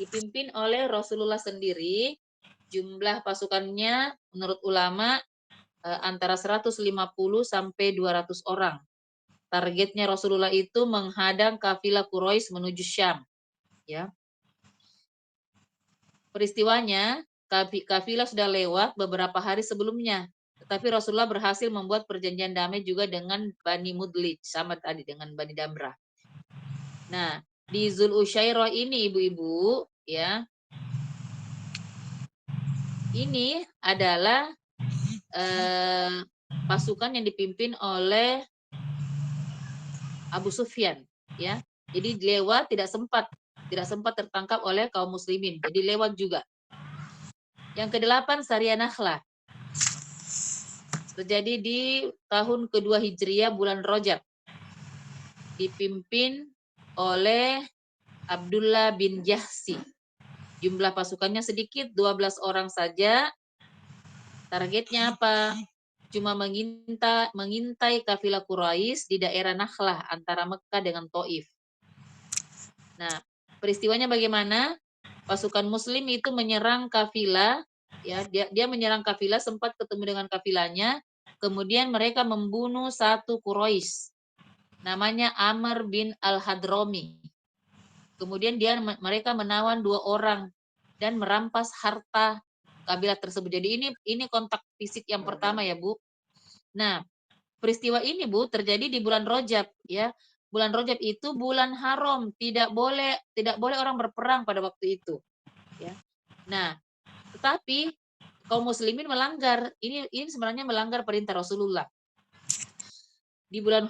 Dipimpin oleh Rasulullah sendiri, jumlah pasukannya menurut ulama antara 150 sampai 200 orang. Targetnya Rasulullah itu menghadang kafilah Quraisy menuju Syam. Ya. Peristiwanya, kafilah sudah lewat beberapa hari sebelumnya, tetapi Rasulullah berhasil membuat perjanjian damai juga dengan Bani Mudlij, sama tadi dengan Bani Damrah. Nah, di Dzul Usyairah ini ibu-ibu, ya, ini adalah pasukan yang dipimpin oleh Abu Sufyan, ya. Jadi lewat tidak sempat tertangkap oleh kaum muslimin. Jadi lewat juga. Yang ke-8 Sariyah Nakhlah. Terjadi di tahun kedua Hijriah bulan Rajab. Dipimpin oleh Abdullah bin Jahsi. Jumlah pasukannya sedikit, 12 orang saja. Targetnya apa? Cuma mengintai kafilah Quraisy di daerah Nakhlah antara Mekah dengan Taif. Nah, peristiwanya bagaimana? Pasukan Muslim itu menyerang kafilah, ya, dia menyerang kafilah, sempat ketemu dengan kafilahnya, kemudian mereka membunuh satu Quraisy, namanya Amr bin Al-Hadrami. Kemudian mereka menawan 2 orang dan merampas harta kabilah tersebut. Jadi ini kontak fisik yang pertama ya Bu. Nah, peristiwa ini Bu terjadi di bulan Rajab ya. Bulan Rajab itu bulan haram, tidak boleh orang berperang pada waktu itu. Ya. Nah, tetapi kaum muslimin melanggar. Ini sebenarnya melanggar perintah Rasulullah. Di bulan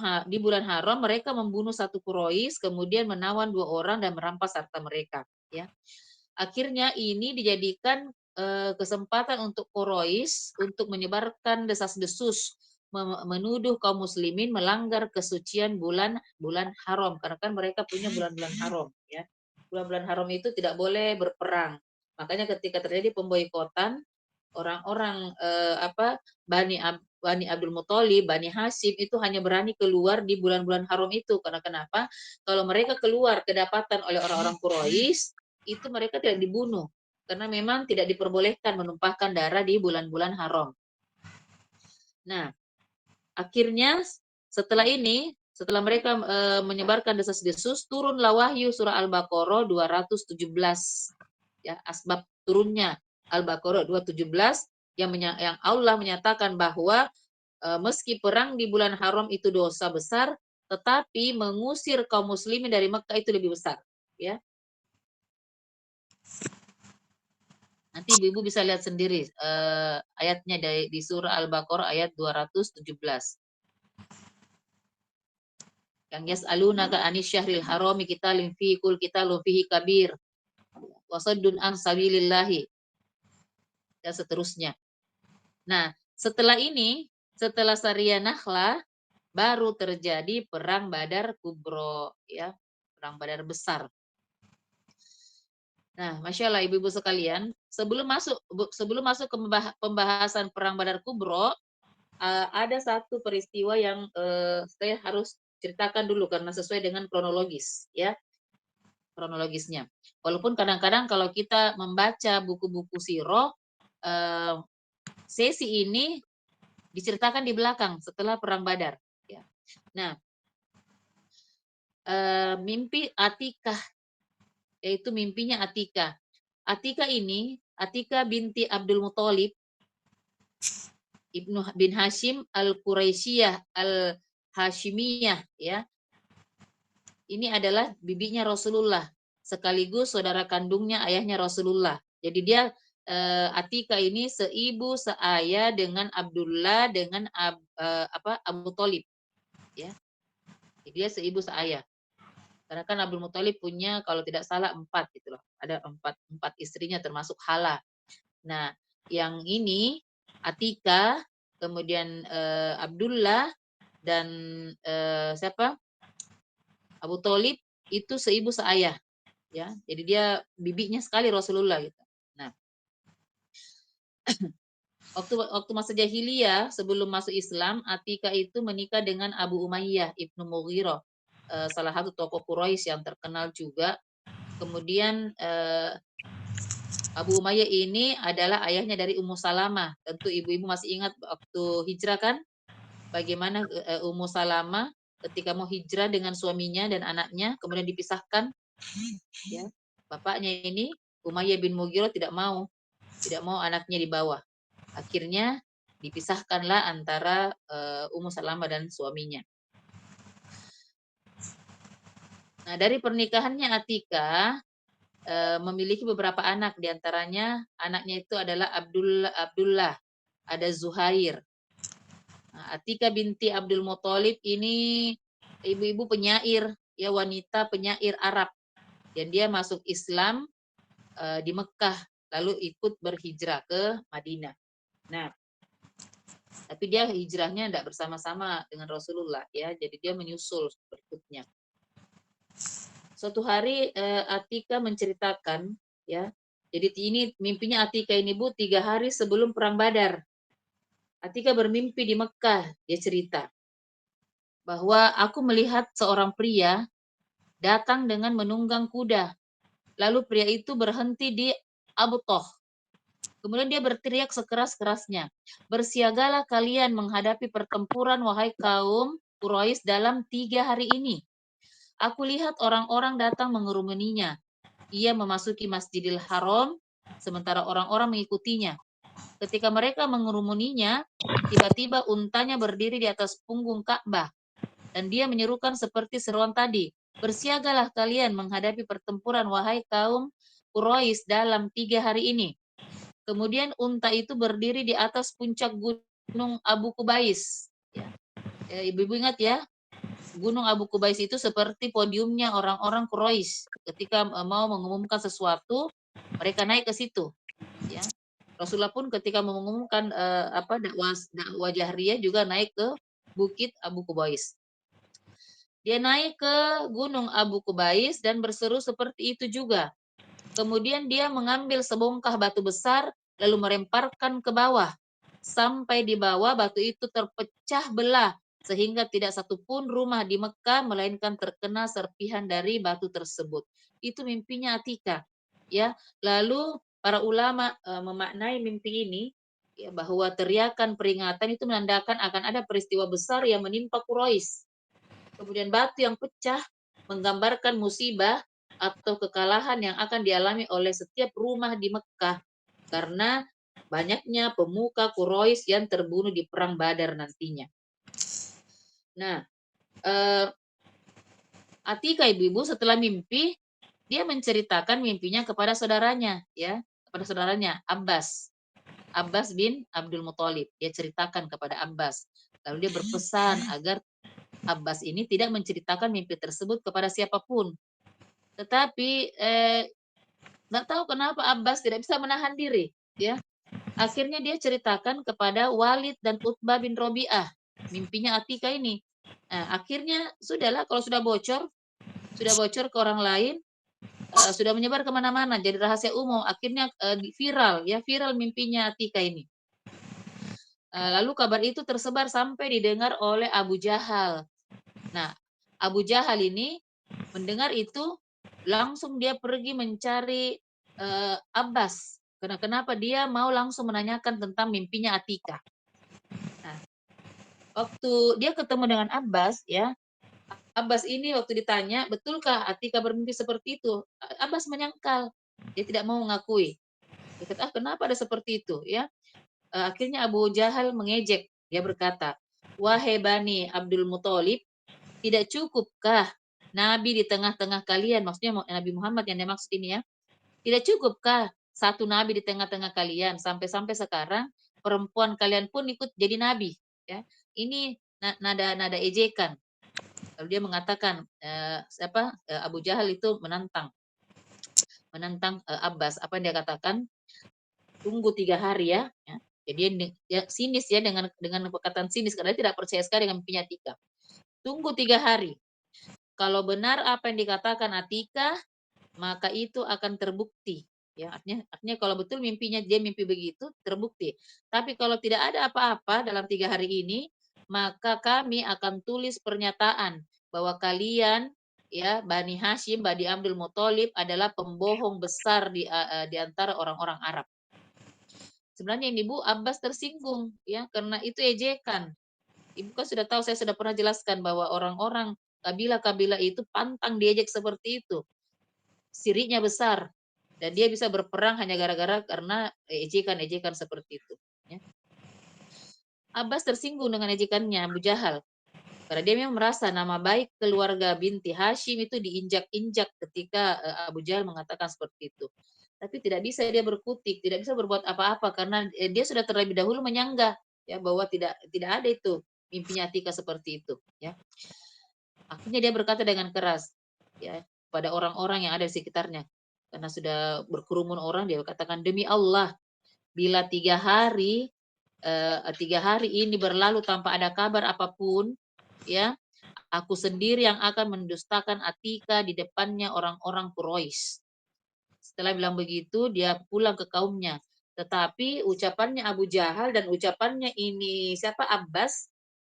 haram mereka membunuh satu Quraisy, kemudian menawan 2 orang dan merampas harta mereka, ya. Akhirnya ini dijadikan kesempatan untuk Quraisy untuk menyebarkan desas-desus menuduh kaum muslimin melanggar kesucian bulan haram, karena kan mereka punya bulan-bulan haram, ya. Bulan-bulan haram itu tidak boleh berperang. Makanya ketika terjadi pemboikotan, orang-orang Bani Abdul Muthalib, Bani Hashim itu hanya berani keluar di bulan-bulan haram itu. Karena kenapa? Kalau mereka keluar kedapatan oleh orang-orang Quraisy, itu mereka tidak dibunuh. Karena memang tidak diperbolehkan menumpahkan darah di bulan-bulan haram. Nah, akhirnya setelah mereka menyebarkan desas-desus, turunlah wahyu surah Al-Baqarah 217. Ya, asbab turunnya Al-Baqarah 217 yang Allah menyatakan bahwa meski perang di bulan haram itu dosa besar, tetapi mengusir kaum muslimin dari Mekah itu lebih besar, ya. Nanti ibu-ibu bisa lihat sendiri ayatnya di surah Al-Baqarah ayat 217. Yang yas'alunaka anis syahril harami qitalin fihi qul qitalun fihi kabir wa saddun an sabilillahi dan seterusnya. Nah, setelah Sariyah Nakhla baru terjadi perang Badar Kubro, ya, perang Badar besar. Nah, Masya Allah ibu-ibu sekalian, sebelum masuk ke pembahasan perang Badar Kubro, ada satu peristiwa yang saya harus ceritakan dulu karena sesuai dengan kronologisnya. Walaupun kadang-kadang kalau kita membaca buku-buku sirah, sesi ini diceritakan di belakang setelah perang Badar. Ya. Nah, mimpi Atikah, yaitu mimpinya Atikah. Atikah binti Abdul Muthalib Ibnu bin Hashim al-Quraisyah al-Hashimiyah, ya. Ini adalah bibinya Rasulullah, sekaligus saudara kandungnya ayahnya Rasulullah. Jadi dia Atikah ini seibu seayah dengan Abdullah dengan Abu Thalib, ya. Jadi dia seibu seayah. Karena kan Abdul Muthalib punya kalau tidak salah 4 gitu loh. Ada 4 istrinya termasuk Hala. Nah, yang ini Atikah, kemudian Abdullah dan siapa? Abu Thalib itu seibu seayah, ya. Jadi dia bibinya sekali Rasulullah gitu. Nah, waktu masa jahiliyah sebelum masuk Islam, Atikah itu menikah dengan Abu Umayyah Ibnu Mughirah, salah satu tokoh Quraisy yang terkenal juga. Kemudian Abu Umayyah ini adalah ayahnya dari Ummu Salamah. Tentu ibu-ibu masih ingat waktu hijrah kan? Bagaimana Ummu Salamah ketika mau hijrah dengan suaminya dan anaknya, kemudian dipisahkan, ya. Bapaknya ini Umayyah bin Mughirah tidak mau anaknya dibawa. Akhirnya dipisahkanlah antara Ummu Salamah dan suaminya. Nah, dari pernikahannya Atikah memiliki beberapa anak, diantaranya anaknya itu adalah Abdullah, ada Zuhair. Nah, Atikah binti Abdul Muthalib ini ibu-ibu penyair, ya, wanita penyair Arab. Dan dia masuk Islam di Mekah, lalu ikut berhijrah ke Madinah. Nah, tapi dia hijrahnya tidak bersama-sama dengan Rasulullah, ya. Jadi dia menyusul berikutnya. Suatu hari Atikah menceritakan, ya. Jadi ini mimpinya Atikah ini Bu 3 hari sebelum perang Badar. Atikah bermimpi di Mekah, dia cerita bahwa aku melihat seorang pria datang dengan menunggang kuda. Lalu pria itu berhenti di Abu Toh. Kemudian dia berteriak sekeras-kerasnya, "Bersiagalah kalian menghadapi pertempuran wahai kaum Quraisy dalam 3 hari ini. Aku lihat orang-orang datang mengerumuninya. Ia memasuki Masjidil Haram, sementara orang-orang mengikutinya. Ketika mereka mengerumuninya, tiba-tiba untanya berdiri di atas punggung Ka'bah. Dan dia menyerukan seperti seruan tadi, bersiagalah kalian menghadapi pertempuran wahai kaum Quraisy dalam 3 hari ini. Kemudian unta itu berdiri di atas puncak gunung Abu Kubais. Ya. Ibu-ibu ingat ya, Gunung Abu Kubais itu seperti podiumnya orang-orang Quraisy. Ketika mau mengumumkan sesuatu, mereka naik ke situ. Ya. Rasulullah pun ketika mengumumkan dakwah jahriyah juga naik ke Bukit Abu Kubais. Dia naik ke Gunung Abu Kubais dan berseru seperti itu juga. Kemudian dia mengambil sebongkah batu besar lalu melemparkan ke bawah. Sampai di bawah batu itu terpecah belah sehingga tidak satupun rumah di Mekah melainkan terkena serpihan dari batu tersebut. Itu mimpinya Atika. Ya, lalu para ulama memaknai mimpi ini ya, bahwa teriakan peringatan itu menandakan akan ada peristiwa besar yang menimpa Quraisy. Kemudian batu yang pecah menggambarkan musibah atau kekalahan yang akan dialami oleh setiap rumah di Mekah karena banyaknya pemuka Quraisy yang terbunuh di perang Badar nantinya. Nah, Atika ibu-ibu setelah mimpi dia menceritakan mimpinya kepada saudaranya ya, kepada saudaranya Abbas. Abbas bin Abdul Muthalib. Dia ceritakan kepada Abbas. Lalu dia berpesan agar Abbas ini tidak menceritakan mimpi tersebut kepada siapapun. Tetapi nggak tahu kenapa Abbas tidak bisa menahan diri, ya. Akhirnya dia ceritakan kepada Walid dan Utbah bin Robi'ah, mimpinya Atika ini. Nah, akhirnya sudahlah kalau sudah bocor ke orang lain, sudah menyebar kemana-mana, jadi rahasia umum. Akhirnya viral mimpinya Atika ini. Lalu kabar itu tersebar sampai didengar oleh Abu Jahal. Nah, Abu Jahal ini mendengar itu langsung dia pergi mencari Abbas. Kenapa dia mau langsung menanyakan tentang mimpinya Atika. Nah, waktu dia ketemu dengan Abbas ya, Abbas ini waktu ditanya, betulkah Atika bermimpi seperti itu? Abbas menyangkal, dia tidak mau mengakui. Dia kata, kenapa ada seperti itu ya? Akhirnya Abu Jahal mengejek, dia berkata, wahai Bani Abdul Muthalib, tidak cukupkah Nabi di tengah-tengah kalian, maksudnya Nabi Muhammad yang dimaksud ini ya, tidak cukupkah satu Nabi di tengah-tengah kalian, sampai-sampai sekarang perempuan kalian pun ikut jadi Nabi, ya. Ini nada ejekan. Lalu dia mengatakan Abu Jahal itu menantang Abbas. Apa yang dia katakan? Tunggu 3 hari ya. Jadi dia sinis ya dengan perkataan sinis karena dia tidak percaya sekali dengan mimpinya Atika. Tunggu 3 hari. Kalau benar apa yang dikatakan Atika, maka itu akan terbukti. Ya, artinya kalau betul mimpinya dia mimpi begitu, terbukti. Tapi kalau tidak ada apa-apa dalam 3 hari ini, maka kami akan tulis pernyataan bahwa kalian ya Bani Hashim, Bani Abdul Muthalib adalah pembohong besar di antara orang-orang Arab. Sebenarnya ini Bu Abbas tersinggung ya karena itu ejekan. Ibu kan sudah tahu, saya sudah pernah jelaskan bahwa orang-orang kabilah-kabilah itu pantang diejek seperti itu. Siriknya besar dan dia bisa berperang hanya gara-gara karena ejekan-ejekan seperti itu. Ya. Abbas tersinggung dengan ejekannya Abu Jahal karena dia memang merasa nama baik keluarga binti Hashim itu diinjak-injak ketika Abu Jahal mengatakan seperti itu. Tapi tidak bisa dia berkutik, tidak bisa berbuat apa-apa karena dia sudah terlebih dahulu menyanggah ya bahwa tidak ada itu mimpinya Atika seperti itu. Ya. Akhirnya dia berkata dengan keras ya pada orang-orang yang ada di sekitarnya karena sudah berkerumun orang, dia katakan demi Allah bila 3 hari 3 hari ini berlalu tanpa ada kabar apapun ya aku sendiri yang akan mendustakan Atika di depannya orang-orang Quraisy. Setelah bilang begitu dia pulang ke kaumnya, tetapi ucapannya Abu Jahal dan ucapannya ini siapa Abbas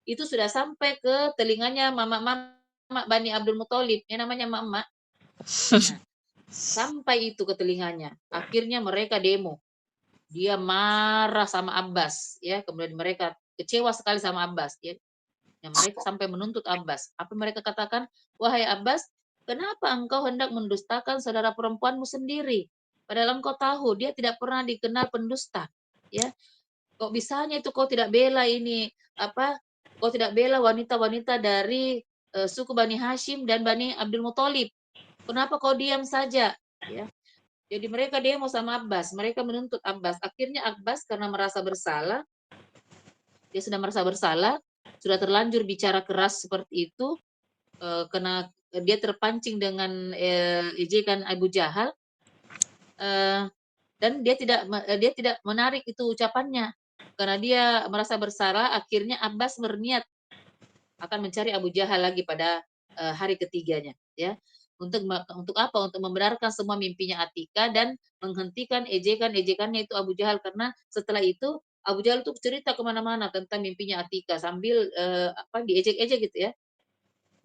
itu sudah sampai ke telinganya mama-mama Bani Abdul Muthalib yang namanya mama. Nah, sampai itu ke telinganya. Akhirnya mereka demo. Dia marah sama Abbas, ya. Kemudian mereka kecewa sekali sama Abbas, ya. Yang mereka sampai menuntut Abbas. Apa mereka katakan? Wahai Abbas, kenapa engkau hendak mendustakan saudara perempuanmu sendiri? Padahal engkau tahu dia tidak pernah dikenal pendusta, ya. Kok bisanya itu kau tidak bela ini apa? Kau tidak bela wanita-wanita dari suku Bani Hashim dan Bani Abdul Muthalib. Kenapa kau diam saja? Ya. Jadi mereka demo sama Abbas, mereka menuntut Abbas. Akhirnya Abbas karena merasa bersalah, dia sudah merasa bersalah, sudah terlanjur bicara keras seperti itu, karena dia terpancing dengan ejekan Abu Jahal, dan dia tidak menarik itu ucapannya. Karena dia merasa bersalah, akhirnya Abbas berniat akan mencari Abu Jahal lagi pada hari ketiganya, ya. Untuk apa? Untuk membenarkan semua mimpinya Atika dan menghentikan ejekan-ejekannya itu Abu Jahal, karena setelah itu Abu Jahal tuh cerita kemana-mana tentang mimpinya Atika sambil diejek-ejek gitu ya.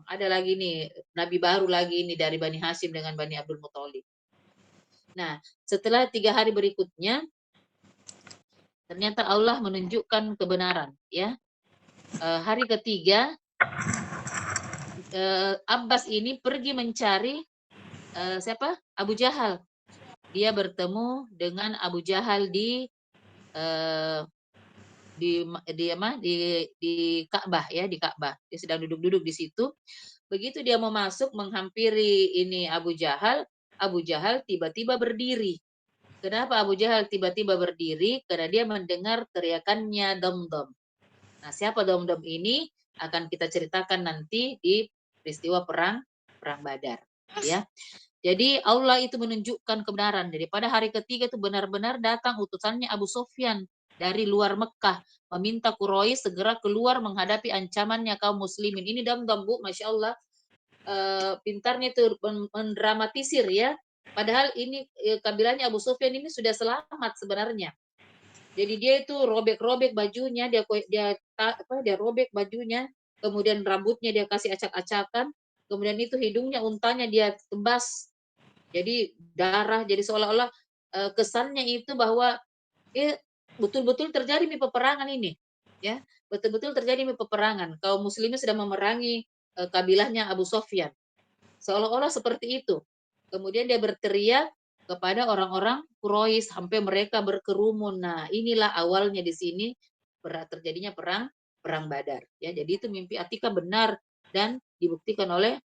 Ada lagi nih nabi baru lagi ini dari Bani Hashim dengan Bani Abdul Muthalib. Nah, setelah 3 hari berikutnya ternyata Allah menunjukkan kebenaran, ya. Hari ketiga Abbas ini pergi mencari siapa? Abu Jahal. Dia bertemu dengan Abu Jahal eh, di Ka'bah, ya, di Ka'bah. Dia sedang duduk-duduk di situ. Begitu dia mau masuk menghampiri ini Abu Jahal tiba-tiba berdiri. Kenapa Abu Jahal tiba-tiba berdiri? Karena dia mendengar teriakannya Domdom. Nah, siapa Domdom ini akan kita ceritakan nanti di peristiwa perang Badar, ya. Jadi Allah itu menunjukkan kebenaran. Jadi pada hari ketiga itu benar-benar datang utusannya Abu Sufyan dari luar Mekah meminta Quraisy segera keluar menghadapi ancamannya kaum muslimin. Ini Domdom, Bu, Masya Allah. Pintarnya itu mendramatisir, ya. Padahal ini kabilahnya Abu Sufyan ini sudah selamat sebenarnya. Jadi dia itu robek-robek bajunya, dia robek bajunya, kemudian rambutnya dia kasih acak-acakan, kemudian itu hidungnya untanya dia tebas. Jadi darah, jadi seolah-olah kesannya itu bahwa betul-betul terjadi peperangan ini, ya. Betul-betul terjadi peperangan. Kaum muslimin sedang memerangi kabilahnya Abu Sofyan. Seolah-olah seperti itu. Kemudian dia berteriak kepada orang-orang Quraisy sampai mereka berkerumun. Nah, inilah awalnya di sini terjadinya perang Badar, ya. Jadi itu mimpi Atika benar dan dibuktikan oleh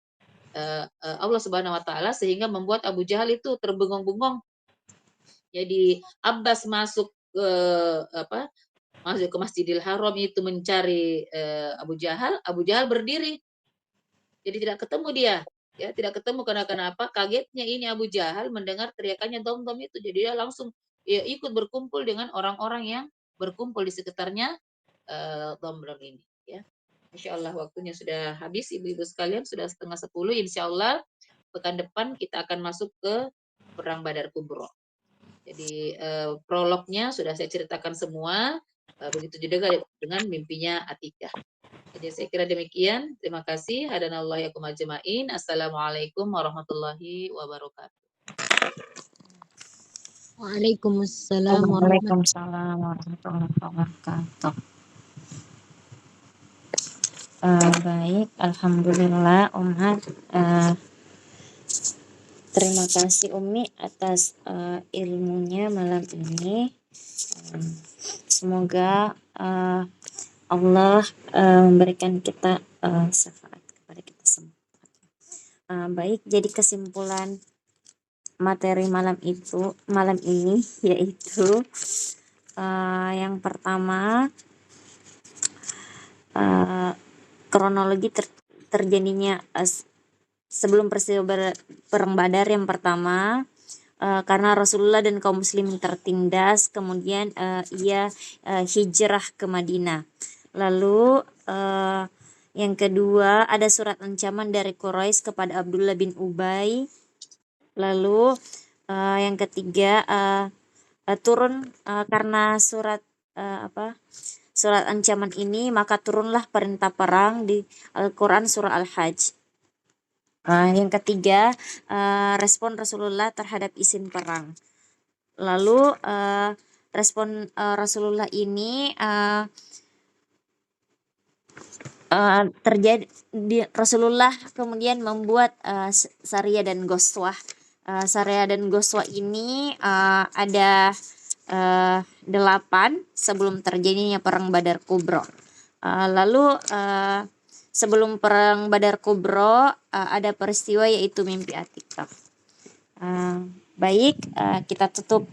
Allah Subhanahu wa taala sehingga membuat Abu Jahal itu terbengong-bengong. Jadi Abbas masuk ke Masjidil Haram itu mencari Abu Jahal berdiri. Jadi tidak ketemu dia. Ya, tidak ketemu karena kenapa? Kagetnya ini Abu Jahal mendengar teriakannya Dom-dom itu. Jadi dia langsung ikut berkumpul dengan orang-orang yang berkumpul di sekitarnya Dom-dom ini, ya. Insya Allah waktunya sudah habis, ibu-ibu sekalian, sudah 9:30. Insya Allah pekan depan kita akan masuk ke Perang Badar Kubro. Jadi prolognya sudah saya ceritakan semua, begitu juga dengan mimpinya Atika. Jadi saya kira demikian. Terima kasih. Hadanallahu yakum ajma'in. Assalamualaikum warahmatullahi wabarakatuh. Waalaikumsalam warahmatullahi Waalaikumsalam warahmatullahi wabarakatuh. Baik, alhamdulillah Umar. Terima kasih Umi atas ilmunya malam ini. Semoga Allah memberikan kita syafaat kepada kita semua. Baik, jadi kesimpulan materi malam ini yaitu yang pertama, kronologi terjadinya sebelum peristiwa Perang Badar. Yang pertama, karena Rasulullah dan kaum muslimin tertindas, kemudian ia hijrah ke Madinah. Lalu yang kedua, ada surat ancaman dari Quraisy kepada Abdullah bin Ubay. Lalu yang ketiga, turun karena surat ancaman ini, maka turunlah perintah perang di Al-Quran surah Al-Hajj. Yang ketiga, respon Rasulullah terhadap izin perang. Lalu respon Rasulullah ini terjadi Rasulullah kemudian membuat Sariyah dan Ghazwah. Sariyah dan Ghazwah ini ada 8 sebelum terjadinya perang Badar Kubro. Lalu sebelum perang Badar Kubro ada peristiwa yaitu mimpi Atika. Baik, kita tutup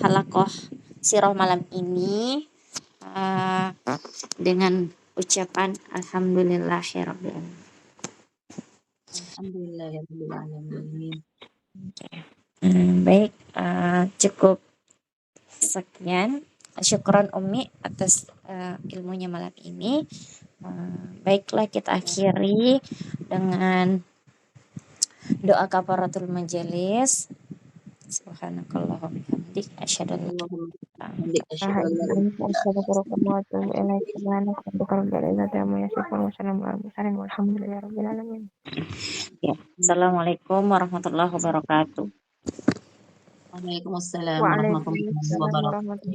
halaqah sirah malam ini dengan ucapan alhamdulillahirabbil alamin. Alhamdulillahirabbil alamin. Baik, cukup sekian. Syukron Umi atas ilmunya malam ini. Baiklah, kita akhiri dengan doa kafaratul majelis. Subhanakallahumma bihamdik asyhadu an la ilaha illa anta astaghfiruka wa atubu ilaik. Subhanaka rabbil izzati amma yasifun wa salamun alal mursalin walhamdulillahi rabbil alamin. Ya, assalamualaikum warahmatullahi wabarakatuh. Waalaikumsalam warahmatullahi wabarakatuh.